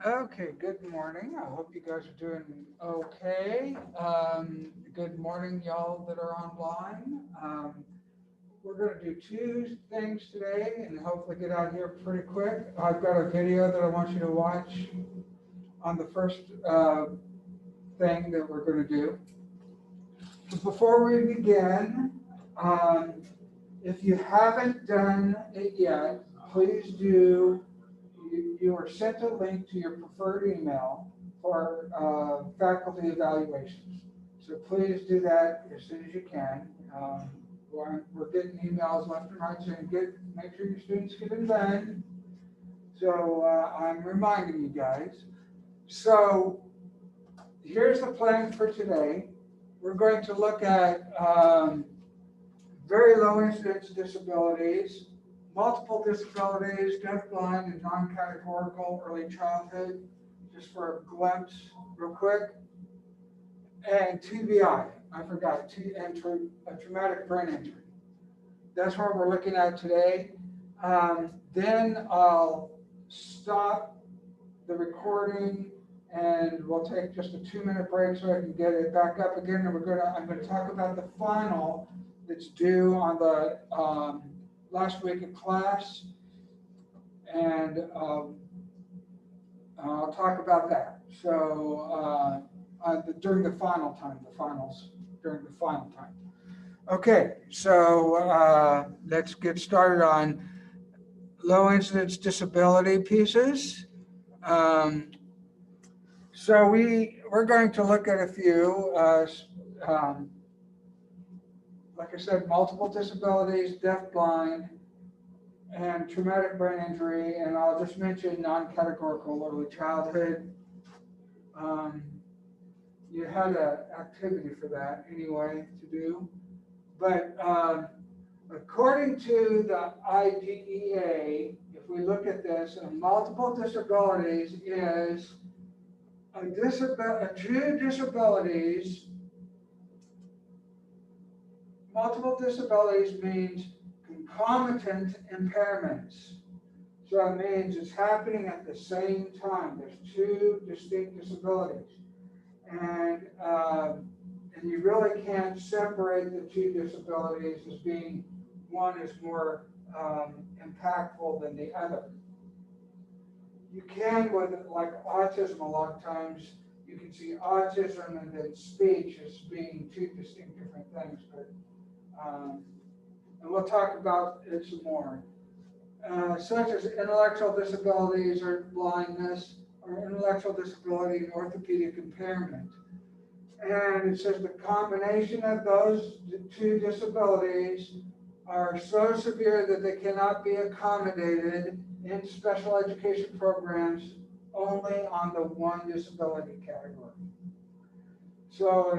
Okay, good morning. I hope you guys are doing okay. Good morning, y'all that are online. We're going to do two things today and hopefully get out here pretty quick. I've got a video that I want you to watch on the first thing that we're going to do. But before we begin, um, if you haven't done it yet, please do. You are sent a link to your preferred email for faculty evaluations. So please do that as soon as you can. We're getting emails left and right saying make sure your students get it done. So I'm reminding you guys. So here's the plan for today. We're going to look at very low incidence disabilities, multiple disabilities, deaf, blind, and non-categorical early childhood, just for a glimpse real quick. And TBI, I forgot, a traumatic brain injury. That's what we're looking at today. Then I'll stop the recording and we'll take just a 2-minute break so I can get it back up again. And I'm going to talk about the final that's due on the last week of class, and I'll talk about that. So during the final time, during the final time. Okay, so let's get started on low incidence disability pieces. So we're going to look at a few, like I said, multiple disabilities, deaf, blind, and traumatic brain injury, and I'll just mention non-categorical early childhood. You had an activity for that anyway to do, but according to the IDEA, if we look at this, multiple disabilities is two disabilities. Multiple disabilities means concomitant impairments. So it means it's happening at the same time. There's two distinct disabilities. And you really can't separate the two disabilities as being one is more impactful than the other. You can, with like autism, a lot of times you can see autism and then speech as being two distinct different things. But and we'll talk about it some more. Such as intellectual disabilities or blindness, or intellectual disability and orthopedic impairment. And it says the combination of those two disabilities are so severe that they cannot be accommodated in special education programs only on the one disability category. So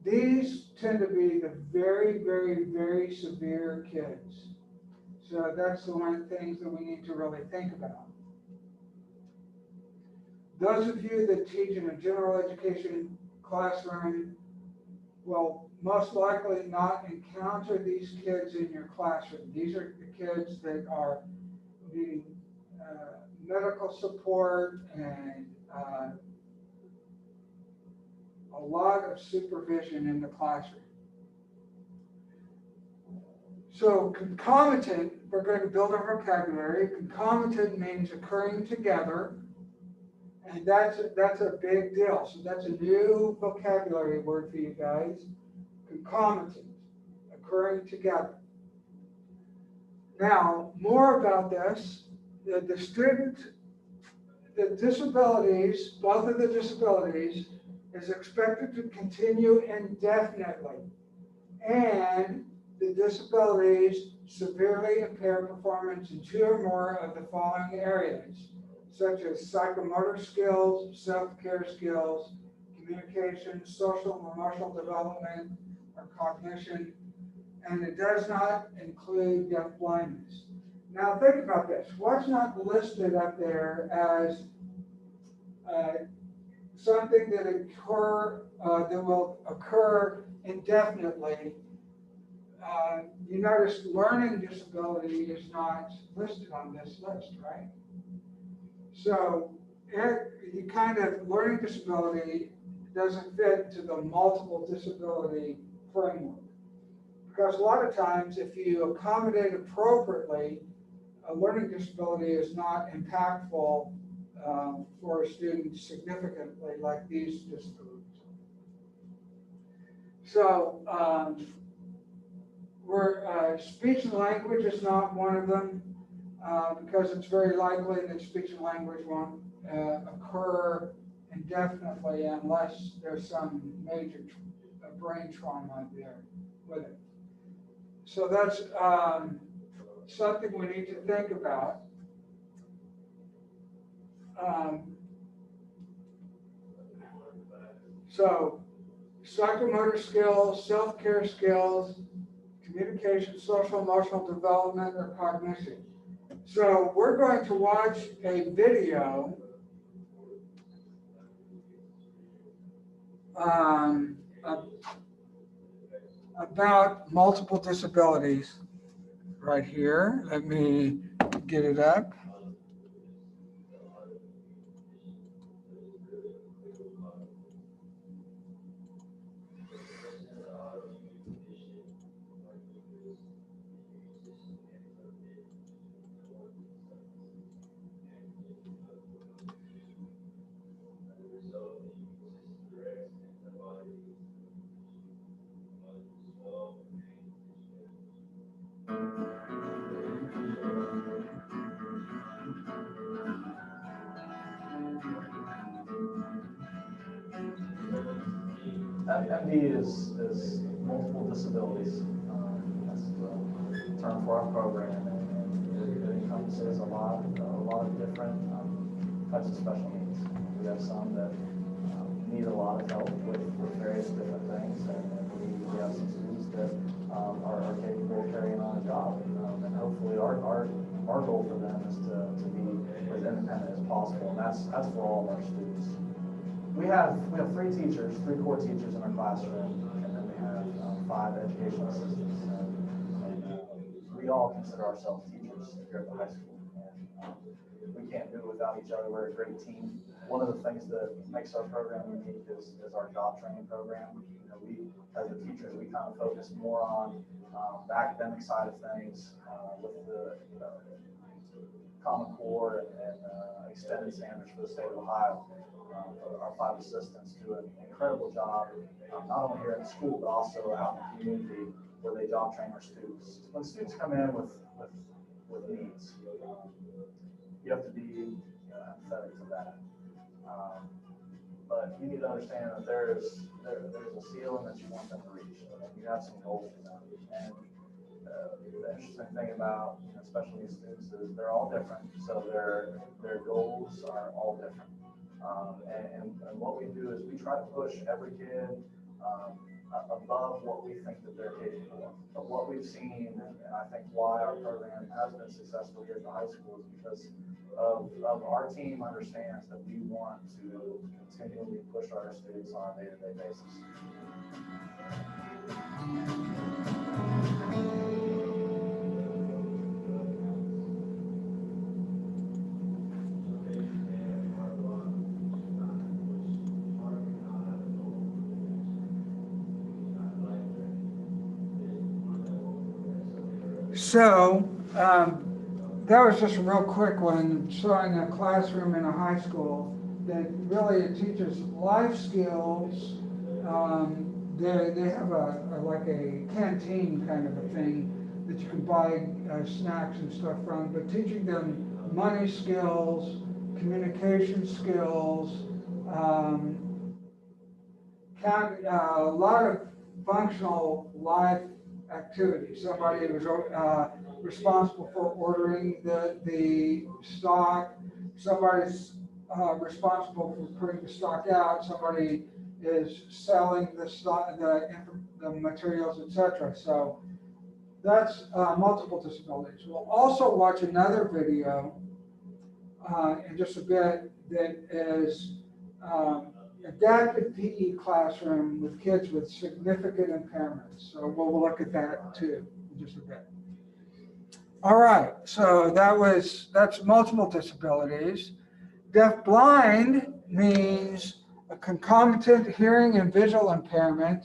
these tend to be the very, very, very severe kids. So that's the one of the things that we need to really think about. Those of you that teach in a general education classroom will most likely not encounter these kids in your classroom. These are the kids that are needing medical support and a lot of supervision in the classroom. So concomitant, we're going to build a vocabulary. Concomitant means occurring together, and that's a big deal. So that's a new vocabulary word for you guys. Concomitant, occurring together. Now, more about this. The disabilities, both of the disabilities, is expected to continue indefinitely, and the disabilities severely impair performance in two or more of the following areas, such as psychomotor skills, self-care skills, communication, social and emotional development, or cognition, and it does not include deaf blindness. Now think about this. What's not listed up there as something that will occur indefinitely? You notice learning disability is not listed on this list, right? So you kind of, learning disability doesn't fit to the multiple disability framework. Because a lot of times, if you accommodate appropriately, a learning disability is not impactful for a student significantly like these disabilities. So speech and language is not one of them because it's very likely that speech and language won't occur indefinitely unless there's some major brain trauma there with it. So that's something we need to think about. So psychomotor skills, self-care skills, communication, social emotional development, or cognition. So we're going to watch a video about multiple disabilities right here. Let me get it up. MD is multiple disabilities. That's the term for our program, and it encompasses a lot of different types of special needs. We have some that need a lot of help with various different things, and we have some students that are capable of carrying on a job. And hopefully our goal for them is to be as independent as possible, and that's for all of our students. We have 3 teachers, 3 core teachers in our classroom, and then we have 5 educational assistants. And we all consider ourselves teachers here at the high school. And we can't do it without each other. We're a great team. One of the things that makes our program unique is our job training program. You know, we, as the teachers, we kind of focus more on the academic side of things with the Common Core and extended standards for the state of Ohio. Our 5 assistants do an incredible job, not only here in school, but also out in the community where they job train our students. When students come in with needs, you have to be empathetic to that. But you need to understand that there's a ceiling that you want them to reach, and you have some goals for them. And the interesting thing about special needs students is they're all different, so their goals are all different. And what we do is we try to push every kid above what we think that they're capable of. But what we've seen, and I think why our program has been successful here at the high school, is because of our team understands that we want to continually push our students on a day-to-day basis. So that was just a real quick one, showing a classroom in a high school that really teaches life skills. They have like a canteen kind of a thing that you can buy snacks and stuff from, but teaching them money skills, communication skills, a lot of functional life activities. Somebody was responsible for ordering the stock. Somebody's responsible for putting the stock out. Somebody is selling the stock, the materials, etc. So that's multiple disabilities. We'll also watch another video in just a bit that is adapted PE classroom with kids with significant impairments. So we'll look at that too in just a bit. All right, so that's multiple disabilities. Deaf-blind means a concomitant hearing and visual impairment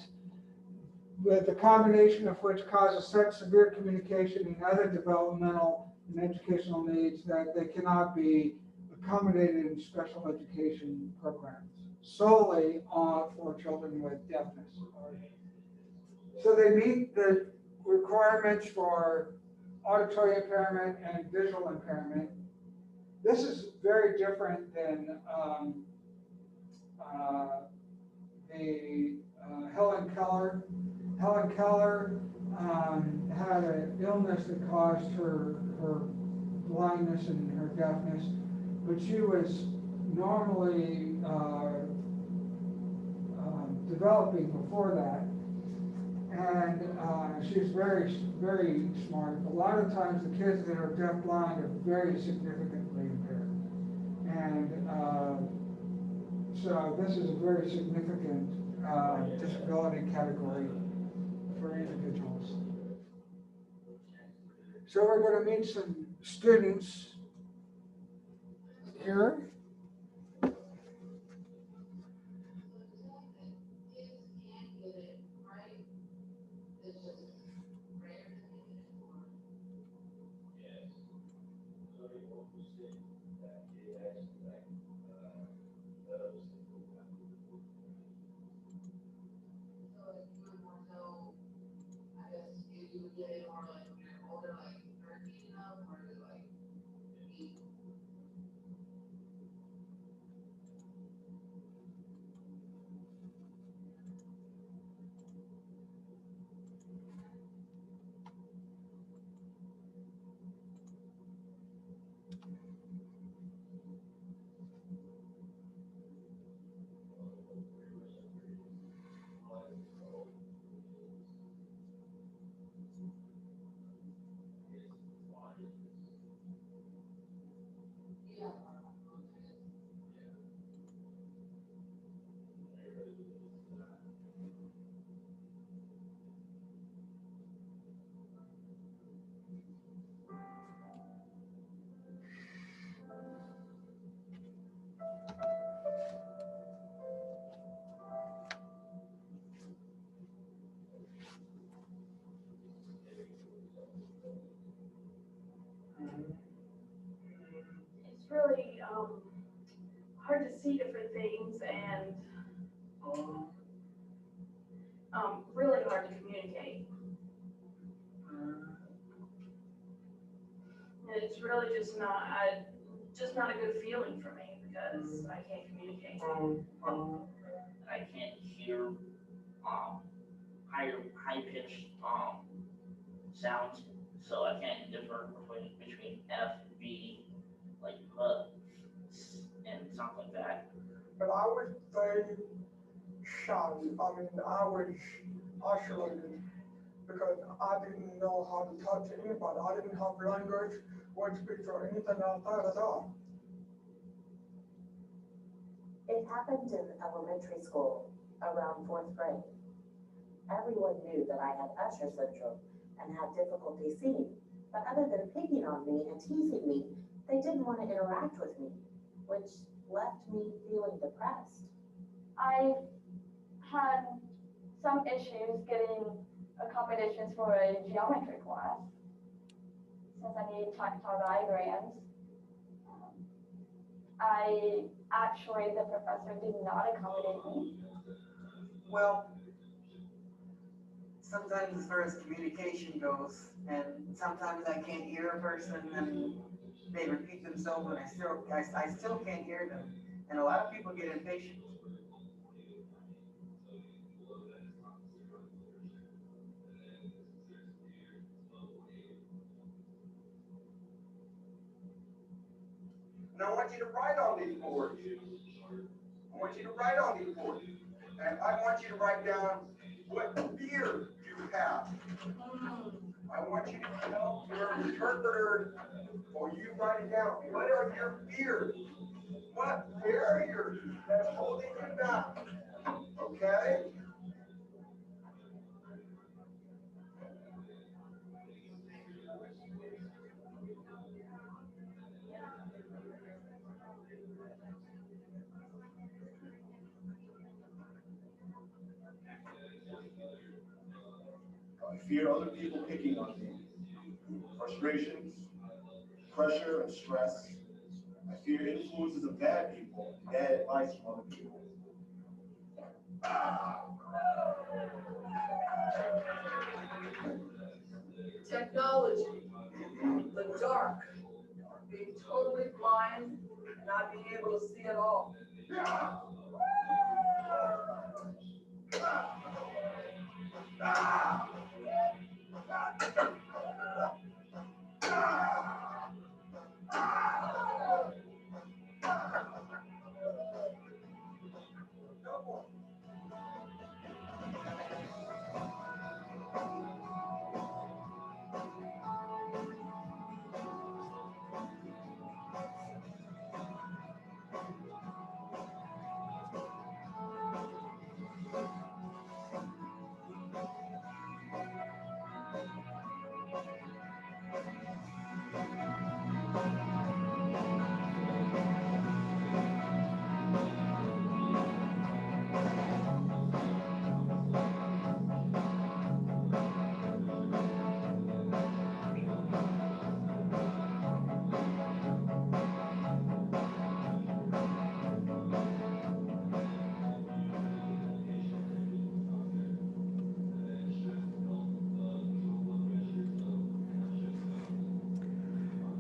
with a combination of which causes such severe communication and other developmental and educational needs that they cannot be accommodated in special education programs solely for children with deafness. So they meet the requirements for auditory impairment and visual impairment. This is very different than Helen Keller. Helen Keller had an illness that caused her blindness and her deafness, but she was normally developing before that. And she's very, very smart. A lot of times the kids that are deaf-blind are very significantly impaired. And so this is a very significant disability category for individuals. So we're going to meet some students here. It's really hard to see different things and really hard to communicate. And it's really just not a good feeling for me because I can't communicate. I can't hear high pitched sounds, so I can't differ between F, B, like and something like that. But I was very shy. I mean, I was isolated because I didn't know how to talk to anybody. I didn't have language, word speech, or anything like that at all. It happened in elementary school around 4th grade. Everyone knew that I had Usher syndrome and had difficulty seeing, but other than picking on me and teasing me, they didn't want to interact with me, which left me feeling depressed. I had some issues getting accommodations for a geometry class since I need tactile diagrams. The professor did not accommodate me. Well, sometimes as far as communication goes, and sometimes I can't hear a person and they repeat themselves and I still can't hear them. And a lot of people get impatient. And I want you to write on these boards. I want you to write on these boards. And I want you to write down what fear you have. I want you to tell your interpreter, or you write it down, what are your fears? What barriers that's holding you back? Okay? I fear other people picking on me. Frustrations, pressure, and stress. I fear influences of bad people, bad advice from other people. Technology, the dark, being totally blind, and not being able to see at all.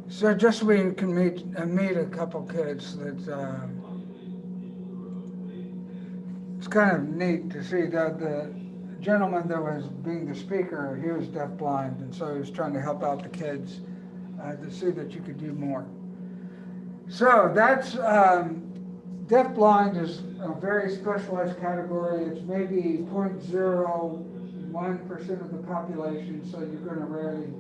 So just so we can meet a couple kids that, it's kind of neat to see that the gentleman that was being the speaker, he was deafblind, and so he was trying to help out the kids to see that you could do more. So that's, deafblind is a very specialized category. It's maybe 0.01% of the population, so you're going to rarely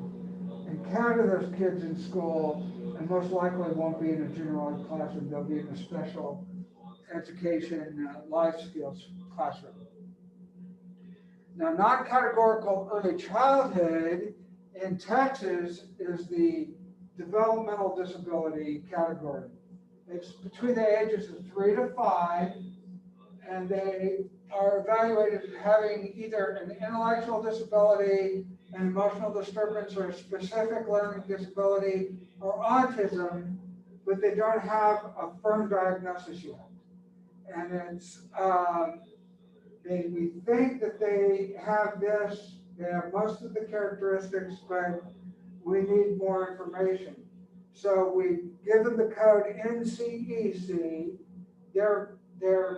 encounter those kids in school, and most likely won't be in a general ed classroom. They'll be in a special education life skills classroom. Now, non-categorical early childhood in Texas is the developmental disability category. It's between the ages of 3 to 5, and they are evaluated as having either an intellectual disability, an emotional disturbance, or a specific learning disability, or autism, but they don't have a firm diagnosis yet. And it's, we think that they have this, they have most of the characteristics, but we need more information. So we give them the code NCEC. They're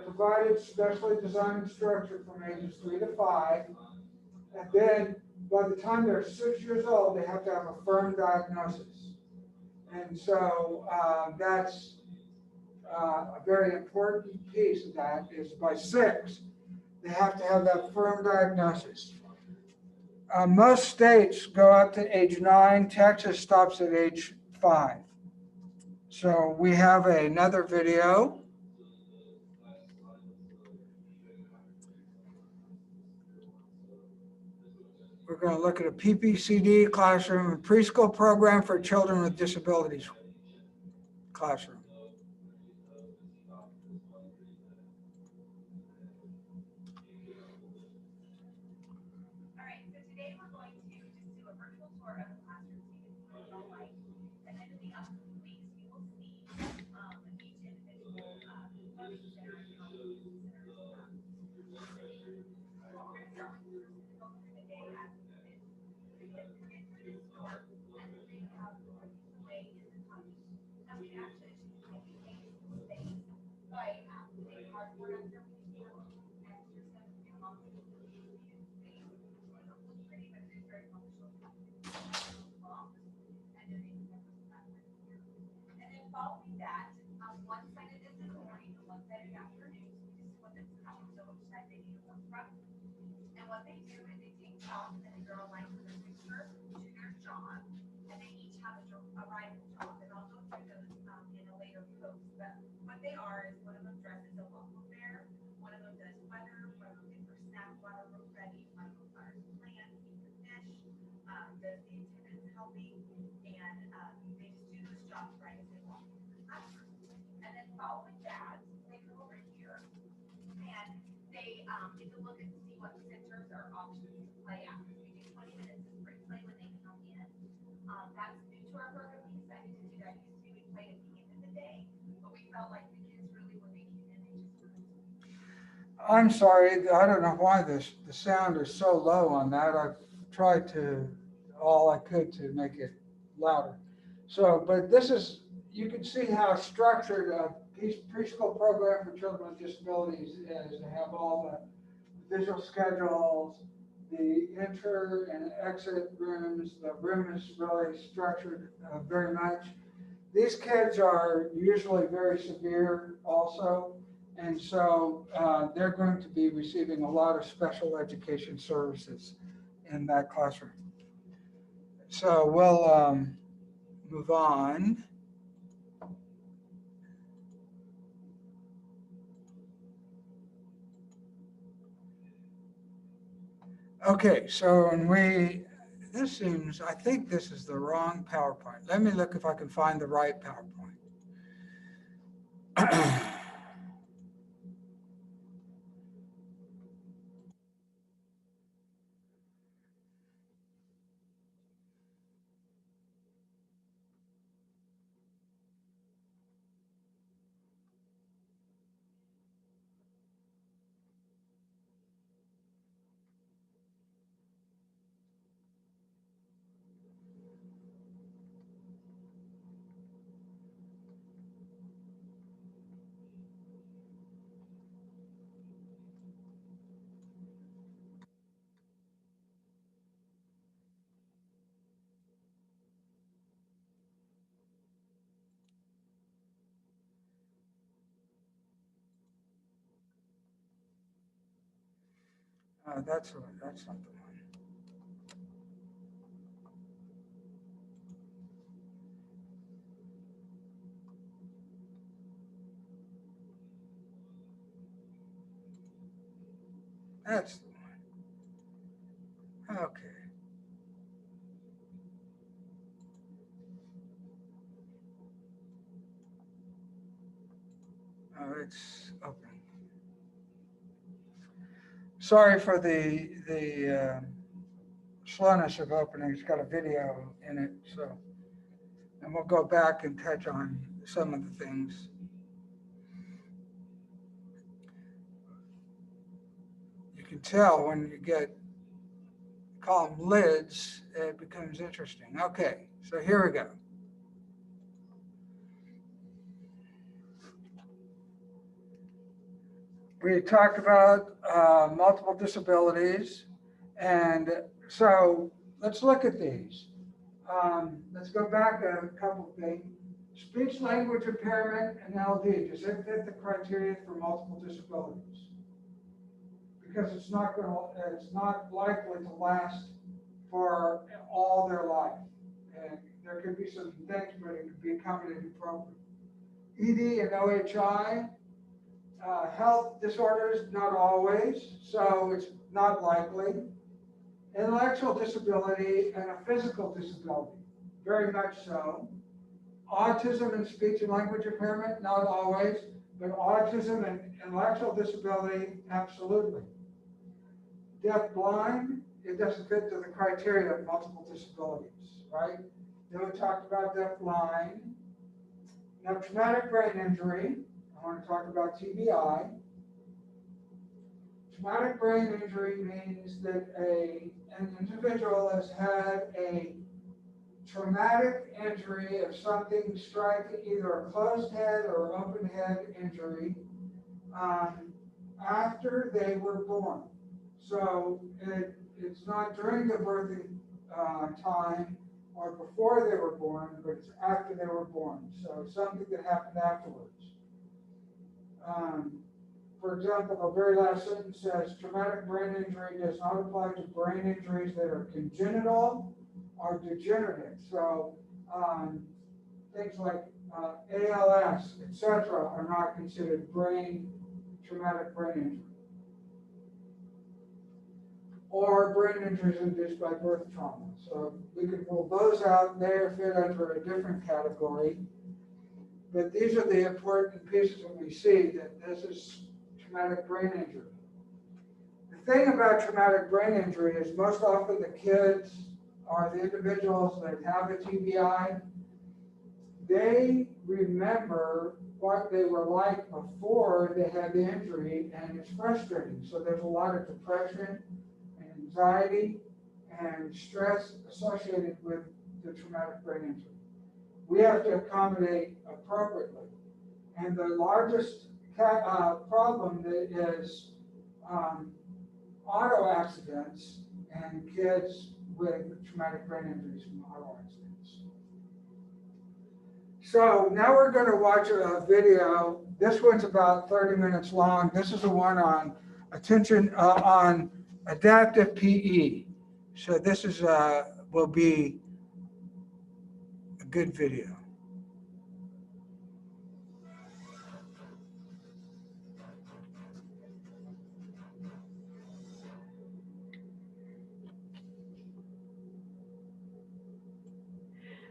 provided specially designed instruction from ages 3 to 5. And then by the time they're 6 years old, they have to have a firm diagnosis. And so that's a very important piece of that is by 6, they have to have that firm diagnosis. Most states go up to age 9. Texas stops at age 5. So we have another video. We're going to look at a PPCD classroom, a preschool program for children with disabilities classroom. All right, so today we're going to just do a virtual tour of the classroom so you can see what it's all like. And then in the upcoming weeks, you will see each individual learning center and competency centers. We're going to start with the first and go through the day as needed. We get through this tour, and then they have the way in the touch. And we actually should take space by putting cardboard under we can, and just have to come up with a space. It looks pretty, but it is very functional. And then they can and then following that, one side it is in the morning and one side in the afternoon. So we just flip it so which side they need to work from. And what they do is they take chalk and they draw a line from their picture to their job, and they each have a rival job. And I'll go through those in a later post. But what they are is one of them dresses a local fair, one of them does weather, one of them gets their snack water ready, one of them waters plants, feeds the fish, does the attendance helping, and they just do those jobs right as they walk into the classroom. And then following that, they come over here and they get to look and see what centers or options to play at. We do 20 I'm sorry, I don't know why the sound is so low on that. I've tried to, all I could to make it louder. So, but this is, you can see how structured a preschool program for children with disabilities is. They have all the visual schedules, the enter and exit rooms. The room is really structured very much. These kids are usually very severe also. And so they're going to be receiving a lot of special education services in that classroom. So we'll move on. Okay, so when this seems, I think this is the wrong PowerPoint. Let me look if I can find the right PowerPoint. That's not the one. That's the one. Okay. Oh, it's open. Sorry for the slowness of opening. It's got a video in it, so. And we'll go back and touch on some of the things. You can tell when you call them lids, it becomes interesting. Okay, so here we go. We talked about multiple disabilities, and so let's look at these. Let's go back a couple of things. Speech language impairment and LD, does it fit the criteria for multiple disabilities? Because it's not likely to last for all their life. And there could be some things, but it could become inappropriate. ED and OHI, health disorders, not always, so it's not likely. Intellectual disability and a physical disability, very much so. Autism and speech and language impairment, not always, but autism and intellectual disability, absolutely. Deaf blind, it doesn't fit to the criteria of multiple disabilities, right? Then we talked about deaf blind. Now, traumatic brain injury, I want to talk about TBI. Traumatic brain injury means that an individual has had a traumatic injury of something striking, either a closed head or open head injury, after they were born. So it's not during the birthing time or before they were born, but it's after they were born. So something that happened afterwards. For example, the very last sentence says traumatic brain injury does not apply to brain injuries that are congenital or degenerative. So things like ALS, etc., are not considered traumatic brain injury. Or brain injuries induced by birth trauma. So we could rule those out. They fit under a different category. But these are the important pieces that we see that this is traumatic brain injury. The thing about traumatic brain injury is most often the kids or the individuals that have a TBI, they remember what they were like before they had the injury, and it's frustrating. So there's a lot of depression, and anxiety, and stress associated with the traumatic brain injury. We have to accommodate appropriately. And the largest problem is auto accidents and kids with traumatic brain injuries from auto accidents. So now we're going to watch a video. This one's about 30 minutes long. This is the one on attention on adaptive PE. So this is will be a good video.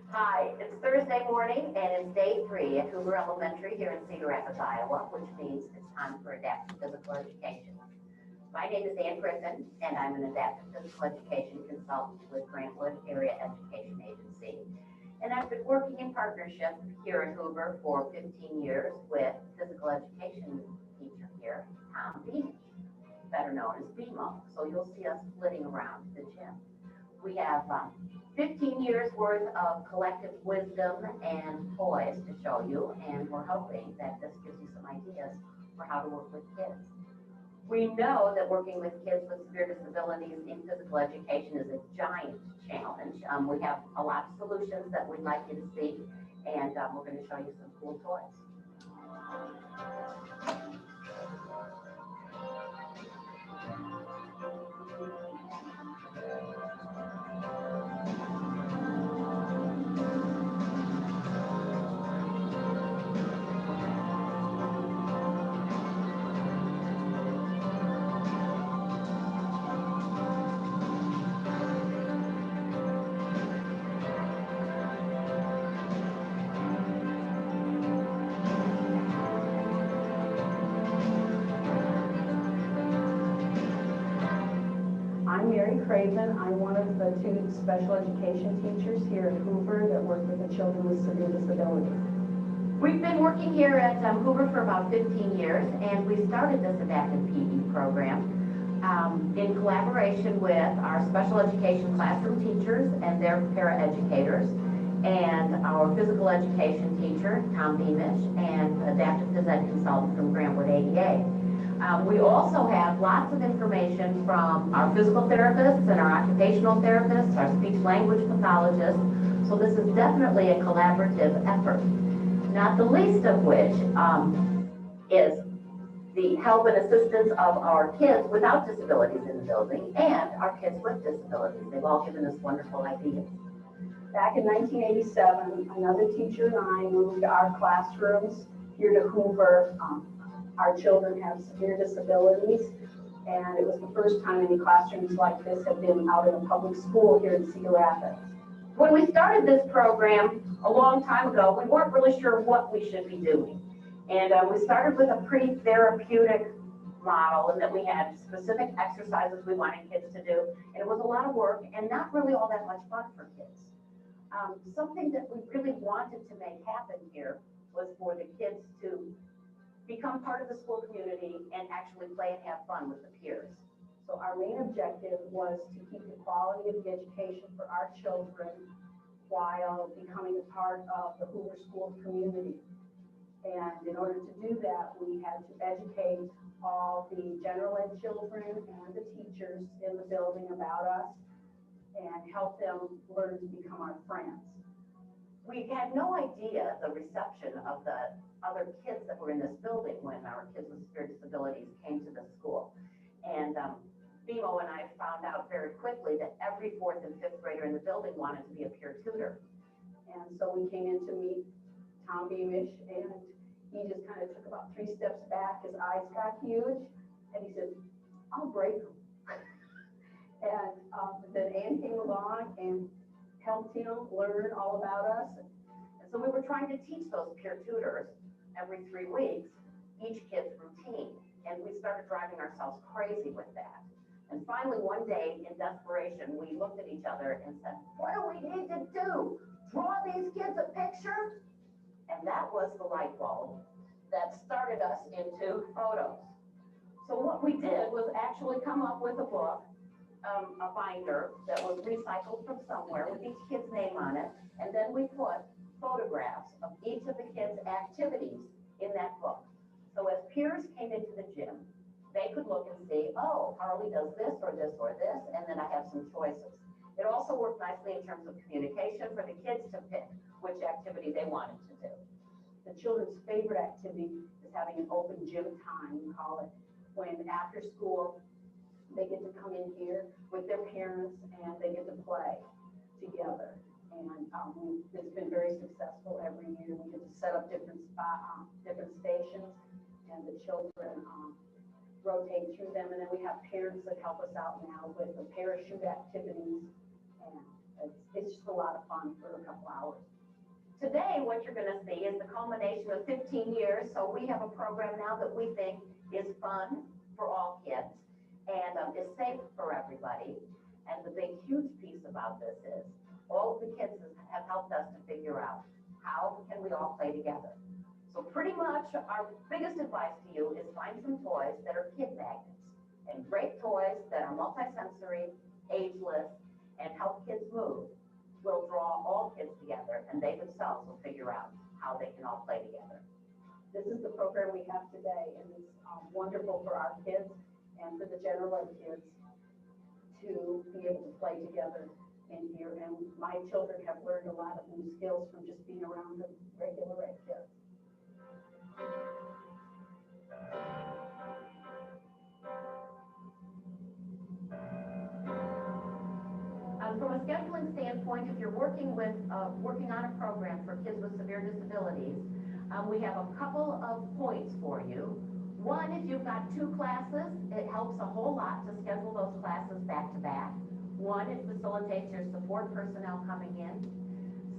Hi, it's Thursday morning and it's day 3 at Hoover Elementary here in Cedar Rapids, Iowa, which means it's time for adaptive physical education. My name is Ann Griffin and I'm an adaptive physical education consultant with Grantwood Area Education Agency. And I've been working in partnership here at Hoover for 15 years with physical education teacher here, Tom Beach, better known as BMO. So you'll see us flitting around the gym. We have 15 years worth of collective wisdom and toys to show you, and we're hoping that this gives you some ideas for how to work with kids. We know that working with kids with severe disabilities in physical education is a giant challenge. We have a lot of solutions that we'd like you to see, and we're going to show you some cool toys. I'm Mary Craven. I'm one of the 2 special education teachers here at Hoover that work with the children with severe disabilities. We've been working here at Hoover for about 15 years, and we started this adaptive PE program in collaboration with our special education classroom teachers and their paraeducators, and our physical education teacher, Tom Beamish, and adaptive phys ed consultant from Grantwood ADA. We also have lots of information from our physical therapists and our occupational therapists, our speech-language pathologists, so this is definitely a collaborative effort. Not the least of which is the help and assistance of our kids without disabilities in the building and our kids with disabilities. They've all given us wonderful ideas. Back in 1987, another teacher and I moved our classrooms here to Hoover. Our children have severe disabilities, and it was the first time any classrooms like this have been out in a public school here in Cedar Rapids. When we started this program a long time ago, we weren't really sure what we should be doing. And we started with a pretty therapeutic model, and that we had specific exercises we wanted kids to do. And it was a lot of work and not really all that much fun for kids. Something that we really wanted to make happen here was for the kids to become part of the school community and actually play and have fun with the peers. So our main objective was to keep the quality of the education for our children while becoming a part of the Hoover School community. And in order to do that, we had to educate all the general ed children and the teachers in the building about us and help them learn to become our friends. We had no idea the reception of the other kids that were in this building when our kids with severe disabilities came to the school. And BMO and I found out very quickly that every 4th and 5th grader in the building wanted to be a peer tutor. And so we came in to meet Tom Beamish, and he just kind of took about 3 steps back. His eyes got huge, and he said, "I'll break them." And then Ann came along and helped him learn all about us. And so we were trying to teach those peer tutors every 3 weeks, each kid's routine. And we started driving ourselves crazy with that. And finally, one day, in desperation, we looked at each other and said, "What do we need to do? Draw these kids a picture?" And that was the light bulb that started us into photos. So what we did was actually come up with a book, a binder that was recycled from somewhere with each kid's name on it, and then we put photographs of each of the kids' activities in that book. So as peers came into the gym, they could look and see, oh, Harley does this or this or this, and then I have some choices. It also worked nicely in terms of communication for the kids to pick which activity they wanted to do. The children's favorite activity is having an open gym time, we call it, when after school, they get to come in here with their parents and they get to play together. And it's been very successful every year. We get to set up different stations, and the children rotate through them. And then we have parents that help us out now with the parachute activities. And it's just a lot of fun for a couple hours. Today, what you're going to see is the culmination of 15 years. So we have a program now that we think is fun for all kids and is safe for everybody. And the big, huge piece about this is all of the kids have helped us to figure out how can we all play together. So pretty much our biggest advice to you is find some toys that are kid magnets and great toys that are multisensory, ageless, and help kids move. Will draw all kids together, and they themselves will figure out how they can all play together. This is the program we have today, and it's wonderful for our kids and for the general ed kids to be able to play together in here. And my children have learned a lot of new skills from just being around the regular ed kids. From a scheduling standpoint, if you're working on a program for kids with severe disabilities, we have a couple of points for you. One, if you've got 2 classes, it helps a whole lot to schedule those classes back to back. One, it facilitates your support personnel coming in.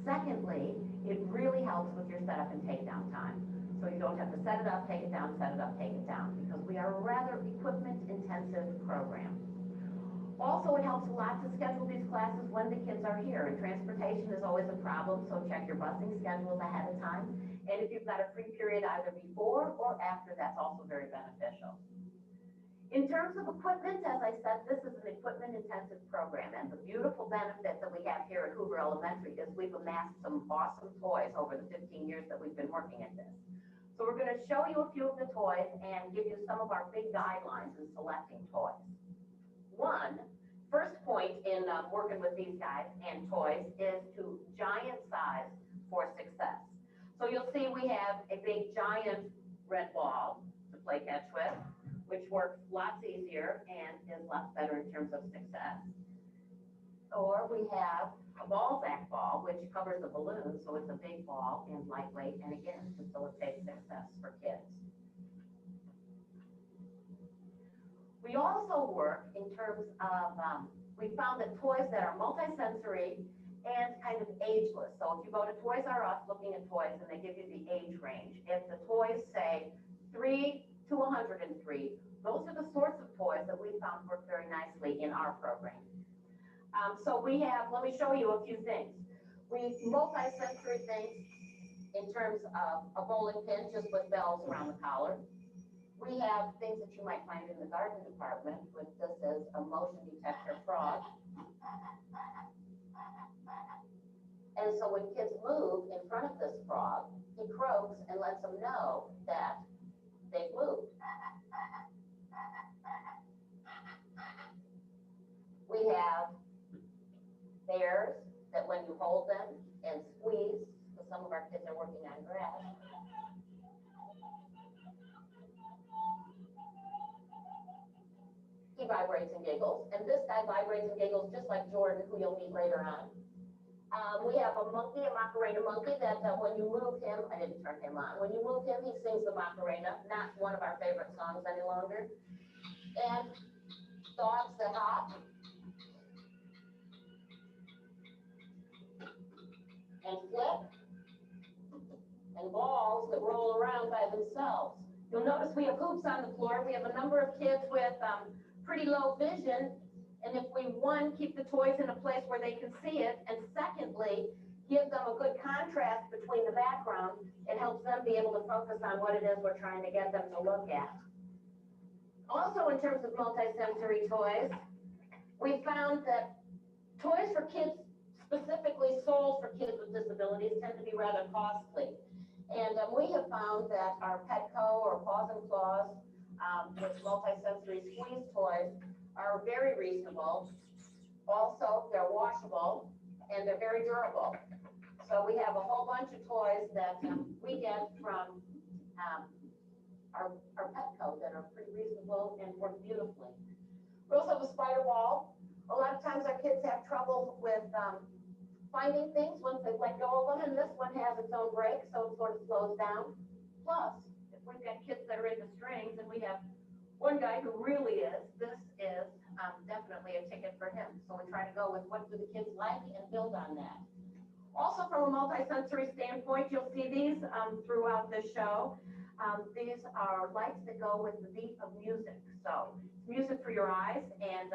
Secondly, it really helps with your setup and takedown time. So you don't have to set it up, take it down, set it up, take it down, because we are a rather equipment-intensive program. Also, it helps a lot to schedule these classes when the kids are here, and transportation is always a problem, so check your busing schedules ahead of time. And if you've got a free period either before or after, that's also very beneficial. In terms of equipment, as I said, this is an equipment-intensive program, and the beautiful benefit that we have here at Hoover Elementary is we've amassed some awesome toys over the 15 years that we've been working at this. So we're going to show you a few of the toys and give you some of our big guidelines in selecting toys. First point in working with these guys and toys is to giant size for success. So you'll see we have a big giant red ball to play catch with, which works lots easier and is lots better in terms of success. Or we have a Balzac ball, which covers a balloon, so it's a big ball and lightweight, and again, facilitates success for kids. We also work in terms of, we found that toys that are multisensory and kind of ageless. So if you go to Toys R Us looking at toys and they give you the age range, if the toys say 3 to 103, those are the sorts of toys that we found work very nicely in our program. So we have, let me show you a few things. We multisensory things in terms of a bowling pin just with bells around the collar. We have things that you might find in the garden department, which this is a motion detector frog. And so when kids move in front of this frog, he croaks and lets them know that they've moved. We have bears that when you hold them and squeeze, because some of our kids are working on grass, he vibrates and giggles, and this guy vibrates and giggles just like Jordan, who you'll meet later on. We have a monkey, a Macarena monkey, that when you move him, I didn't turn him on, when you move him, he sings the Macarena, not one of our favorite songs any longer. And dogs that hop, and flip, and balls that roll around by themselves. You'll notice we have hoops on the floor. We have a number of kids with pretty low vision, and if we, one, keep the toys in a place where they can see it, and secondly, give them a good contrast between the background, it helps them be able to focus on what it is we're trying to get them to look at. Also, in terms of multisensory toys, we found that toys for kids, specifically sold for kids with disabilities, tend to be rather costly. And we have found that our Petco or Paws and Claws with multisensory squeeze toys are very reasonable. Also, they're washable and they're very durable. So we have a whole bunch of toys that we get from our Petco that are pretty reasonable and work beautifully. We also have a spider wall. A lot of times our kids have trouble with finding things once they let go of them, and this one has its own brake, so it sort of slows down. Plus, if we've got kids that are into strings, and we have one guy who really is, this is definitely a ticket for him. So we try to go with what do the kids like and build on that. Also, from a multisensory standpoint, you'll see these throughout the show. These are lights that go with the beat of music. So music for your eyes, and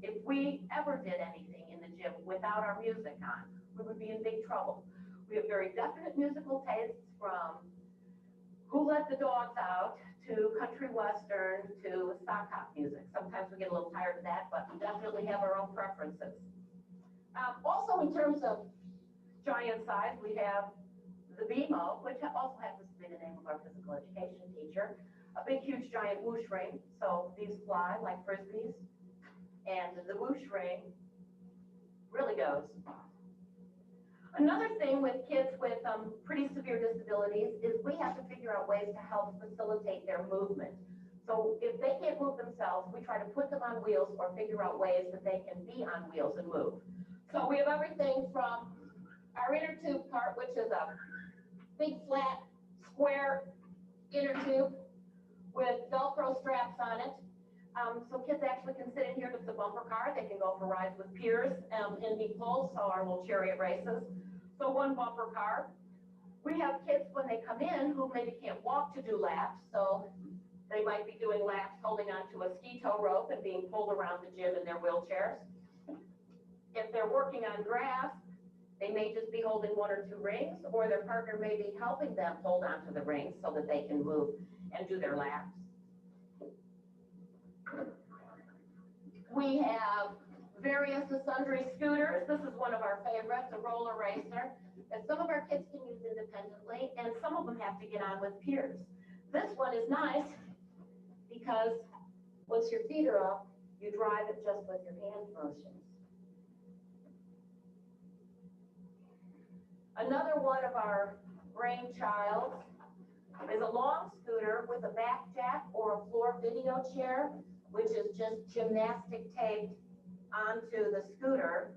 if we ever did anything in the gym without our music on, we would be in big trouble. We have very definite musical tastes, from Who Let the Dogs Out to country western to sock hop music. Sometimes we get a little tired of that, but we definitely have our own preferences. Also, in terms of giant size, we have the BMO, which also happens to be the name of our physical education teacher, a big, huge, giant whoosh ring. So these fly like frisbees, and the whoosh ring really goes. Another thing with kids with pretty severe disabilities is we have to figure out ways to help facilitate their movement. So if they can't move themselves, we try to put them on wheels or figure out ways that they can be on wheels and move. So we have everything from our inner tube cart, which is a big, flat, square inner tube with Velcro straps on it. So kids actually can sit in here. It's a bumper car. They can go for rides with peers and be pulled, so our little chariot races. So one bumper car. We have kids when they come in who maybe can't walk to do laps, so they might be doing laps holding onto a ski tow rope and being pulled around the gym in their wheelchairs. If they're working on grass, they may just be holding one or two rings, or their partner may be helping them hold onto the rings so that they can move and do their laps. We have various and sundry scooters. This is one of our favorites, a roller racer, that some of our kids can use independently, and some of them have to get on with peers. This one is nice because once your feet are up, you drive it just with your hand motions. Another one of our brainchilds is a long scooter with a back jack or a floor video chair, which is just gymnastic taped onto the scooter.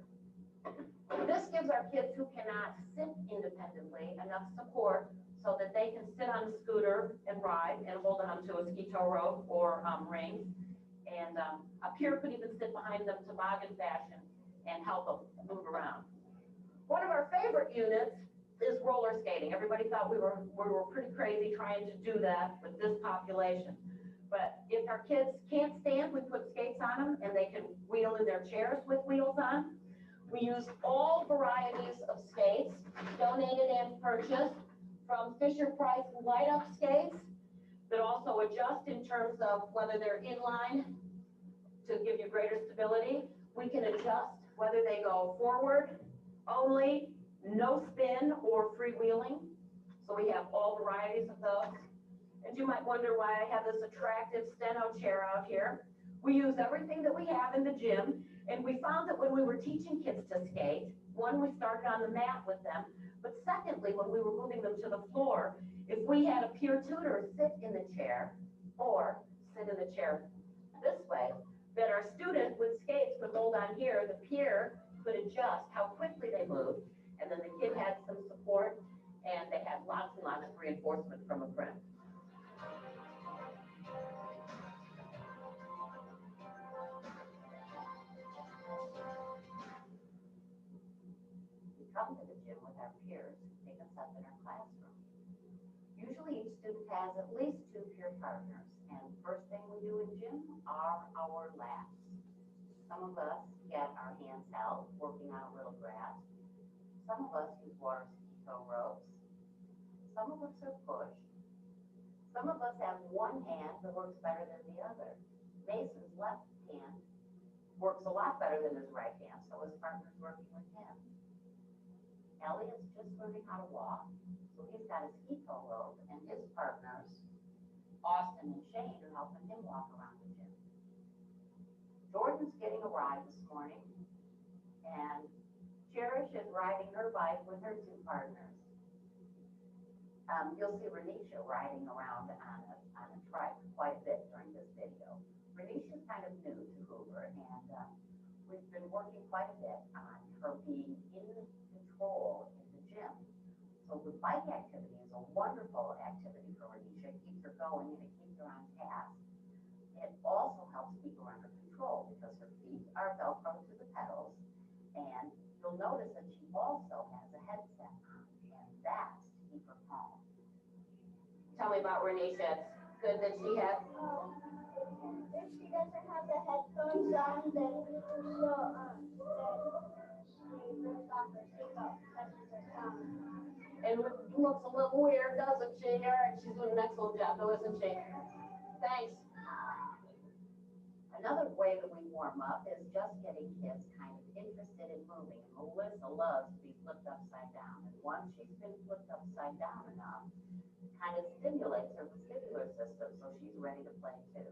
This gives our kids who cannot sit independently enough support so that they can sit on the scooter and ride and hold on to a ski tow rope or rings. And a peer could even sit behind them toboggan fashion and help them move around. One of our favorite units is roller skating. Everybody thought we were pretty crazy trying to do that with this population. But if our kids can't stand, we put skates on them and they can wheel in their chairs with wheels on. We use all varieties of skates, donated and purchased, from Fisher-Price light-up skates that also adjust in terms of whether they're inline to give you greater stability. We can adjust whether they go forward only, no spin, or freewheeling. So we have all varieties of those. And you might wonder why I have this attractive steno chair out here. We use everything that we have in the gym, and we found that when we were teaching kids to skate, one, we started on the mat with them, but secondly, when we were moving them to the floor, if we had a peer tutor sit in the chair or sit in the chair this way, that our student with skates could hold on here, the peer could adjust how quickly they moved, and then the kid had some support, and they had lots and lots of reinforcement from a friend. We come to the gym with our peers who pick us up in our classroom. Usually each student has at least 2 peer partners, and first thing we do in gym are our laps. Some of us get our hands held, working on a little grass. Some of us use water ski tow ropes. Some of us are pushed. Some of us have one hand that works better than the other. Mason's left hand works a lot better than his right hand, so his partner's working with him. Elliot's just learning how to walk, so he's got his ski tow rope, and his partners, Austin and Shane, are helping him walk around the gym. Jordan's getting a ride this morning, and Cherish is riding her bike with her two partners. You'll see Renisha riding around on a trike quite a bit during this video. Renisha's kind of new to Hoover, and we've been working quite a bit on her being in control in the gym. So the bike activity is a wonderful activity for Renisha. It keeps her going and it keeps her on task. It also helps keep her under control because her feet are Velcro to the pedals, and you'll notice that she also has a headset on, and that's to keep her calm. Tell me about Renisha. It's good that she has. If she doesn't have the headphones on, then she'll, she rips off her seatbelt, touches her tongue. And it looks a little weird, doesn't she? All right, she's doing an excellent job, though, isn't she? Thanks. Another way that we warm up is just getting kids kind of interested in moving. And Melissa loves to be flipped upside down. And once she's been flipped upside down enough, it kind of stimulates her vestibular system, so she's ready to play too.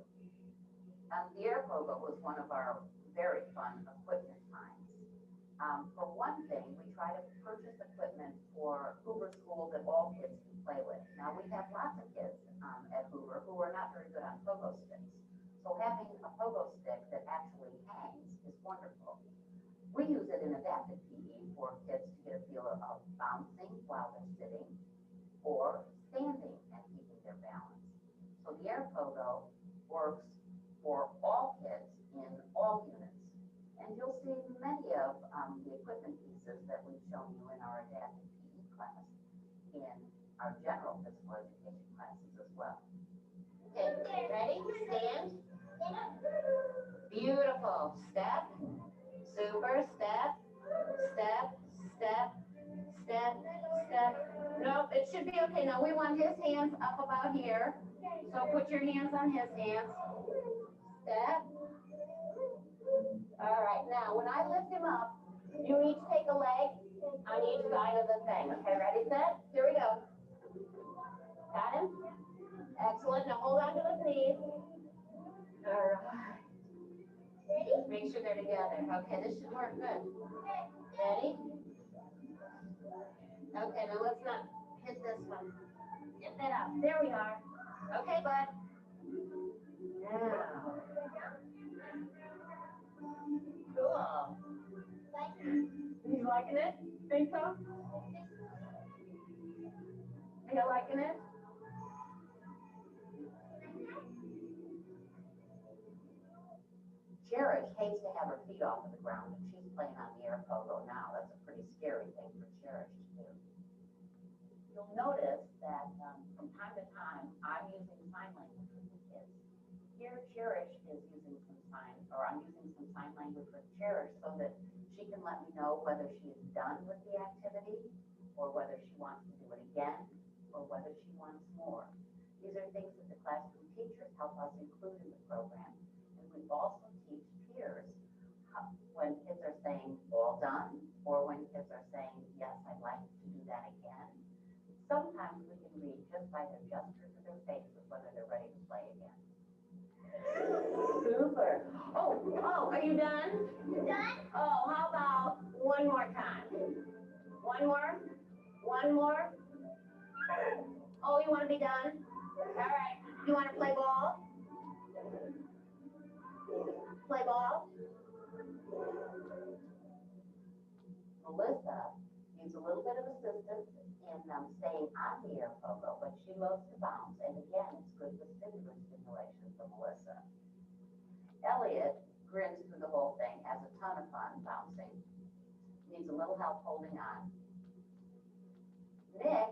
The air pogo was one of our very fun equipment finds. For one thing, we try to purchase equipment for Hoover School that all kids can play with. Now, we have lots of kids at Hoover who are not very good on pogo sticks. So having a pogo stick that actually hangs is wonderful. We use it in adapted PE for kids to get a feel of bouncing while they're sitting or standing and keeping their balance. So the air pogo works for all kids in all units. And you'll see many of the equipment pieces that we've shown you in our adapted PE class in our general physical education classes as well. Okay, ready? Stand. Beautiful. Step. Super. Step. Step. Step. Step. Step. Nope, it should be okay. Now we want his hands up about here. So put your hands on his hands. Step. All right, now when I lift him up, you each take a leg on each side of the thing. Okay, ready, set? Here we go. Got him? Excellent. Now hold on to his knees. All right. Ready? Make sure they're together. Okay, this should work good. Ready? Okay, now let's not hit this one. Get that up. There we are. Okay, bud. Now. Cool. You liking it? Think so? Are you liking it? Cherish hates to have her feet off of the ground, and she's playing on the air pogo now. That's a pretty scary thing for Cherish to do. You'll notice that from time to time, I'm using sign language with the kids. Here, Cherish is using some sign, or I'm using some sign language with Cherish so that she can let me know whether she is done with the activity, or whether she wants to do it again, or whether she wants more. These are things that the classroom teachers help us include in the program. And we also teach peers when kids are saying all done, or when kids are saying, yes, I'd like to do that again. Sometimes we can read just by their gestures of their faces whether they're ready to play again. Super. Oh, are you done? Done? Oh, how about one more time? One more? One more? Oh, you want to be done? All right. You want to play ball? Play ball? Melissa needs a little bit of assistance in staying on the air pogo, but she loves to bounce, and again, it's good vestibular stimulation for Melissa. Elliot grins through the whole thing, has a ton of fun bouncing, needs a little help holding on. Nick,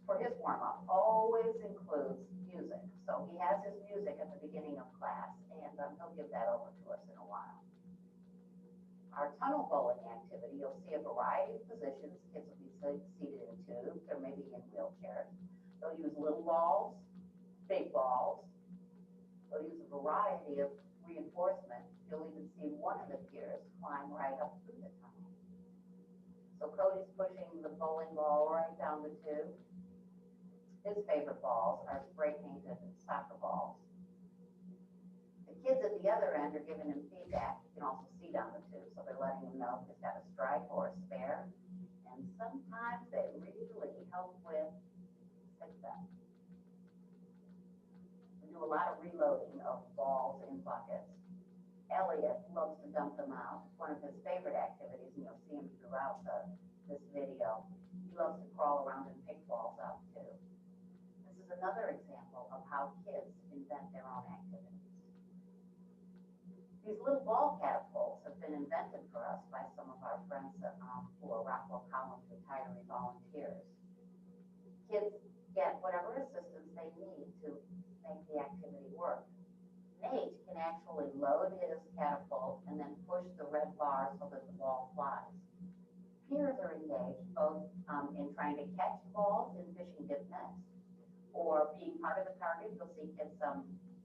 for his warm-up, always includes music, so he has his music at the beginning of class, and he'll give that over to us in a while. Our tunnel bowling activity, you'll see a variety of positions. Kids will be seated in tubes or maybe in wheelchairs. They'll use little balls, big balls. They'll use a variety of reinforcement. You'll even see one of the piers climb right up through the tunnel. So Cody's pushing the bowling ball right down the tube. His favorite balls are spray painted soccer balls. The kids at the other end are giving him feedback. You can also see down the tube, so they're letting him know if he's got a strike or a spare. And sometimes they really help with success. We do a lot of reloading of balls in buckets. Elliot loves to dump them out. It's one of his favorite activities, and you'll see him throughout this video. He loves to crawl around and pick balls up too. This is another example of how kids invent their own activities. These little ball catapults have been invented for us by some of our friends who are Rockwell College retiree volunteers. Kids get whatever assistance they need to make the activity work. Nate can actually load his catapult and then push the red bar so that the ball flies. Peers are engaged both in trying to catch balls in fishing dip nets or being part of the target. You'll see kids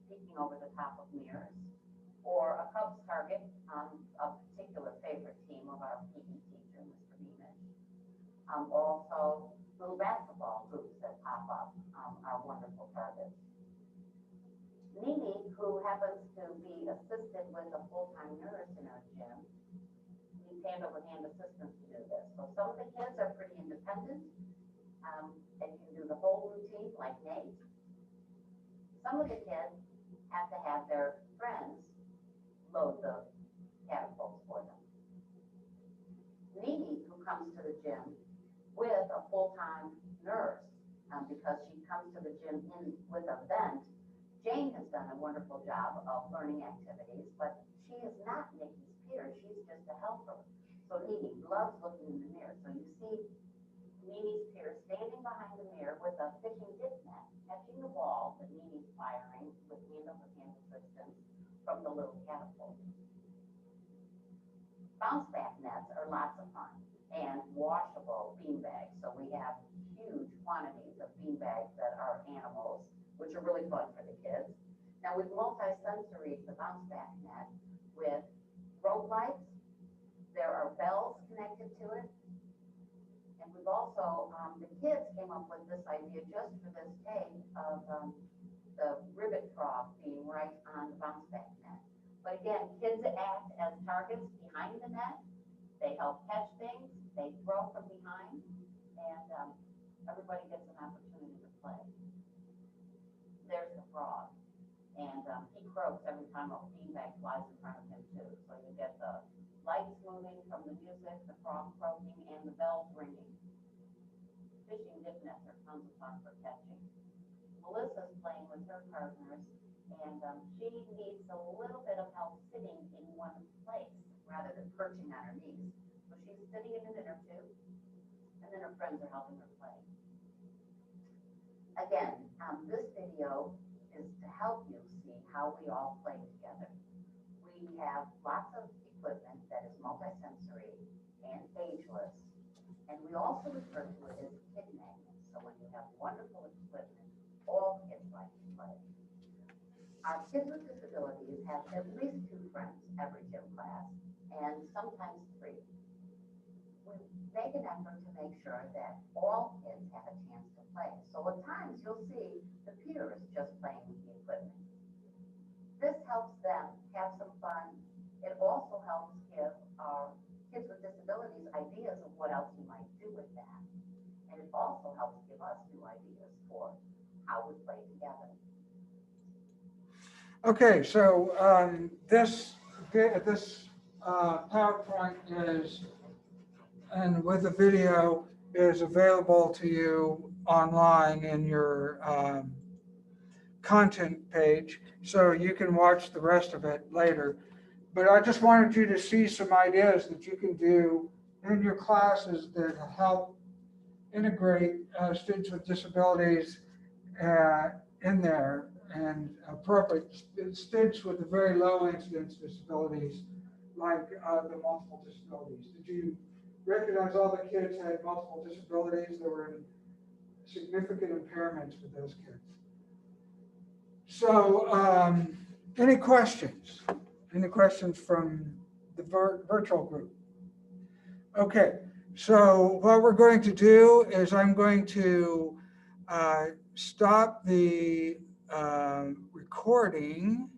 peeking over the top of mirrors. Or a Cubs target, a particular favorite team of our PE teacher, Mr. Beamish. Also, little basketball groups that pop up are wonderful targets. Nene, who happens to be assisted with a full-time nurse in our gym, needs hand-over-hand assistance to do this. So some of the kids are pretty independent and can do the whole routine like Nate. Some of the kids have to have their friends load the catapults for them. Nene, who comes to the gym with a full-time nurse, because she comes to the gym with a vent, Jane has done a wonderful job of learning activities, but she is not Nikki's peer, she's just a helper. So Nene loves looking in the mirror. So you see Nene's peer standing behind the mirror with a fishing dip net, catching the ball that Nene's firing with hand-over-hand assistance from the little catapult. Bounce back nets are lots of fun and washable bean bags. So we have huge quantities of bean bags that are animals, which are really fun for the kids. Now we've multi-sensory the bounce back net with rope lights. There are bells connected to it. And we've also, the kids came up with this idea just for this day of the rivet trough being right on the bounce back net. But again, kids act as targets behind the net. They help catch things, they throw from behind, and everybody gets an opportunity to play. There's the frog, and he croaks every time a beanbag flies in front of him too. So you get the lights moving from the music, the frog croaking, and the bells ringing. Fishing dip nets are tons of fun for catching. Melissa's playing with her partners, and she needs a little bit of help sitting in one place rather than perching on her knees. So she's sitting in an inner tube, and then her friends are helping her play. Again, this video is to help you see how we all play together. We have lots of equipment that is multisensory and ageless, and we also refer to it as kid magnets. So when you have wonderful equipment, all kids like to play. Our kids with disabilities have at least 2 friends every gym class, and sometimes 3. We make an effort to make sure that all kids have a chance to play. So at times you'll see the peers just playing with the equipment. This helps them have some fun. It also helps give our kids with disabilities ideas of what else you might do with that. And it also helps give us new ideas for how we play together. Okay, so this PowerPoint is, and with the video, is available to you online in your content page, so you can watch the rest of it later. But I just wanted you to see some ideas that you can do in your classes that help integrate students with disabilities in there, and appropriate students with the very low incidence disabilities. like the multiple disabilities? Did you recognize all the kids had multiple disabilities? There were significant impairments with those kids. So, any questions? Any questions from the virtual group? Okay, so what we're going to do is I'm going to stop the recording.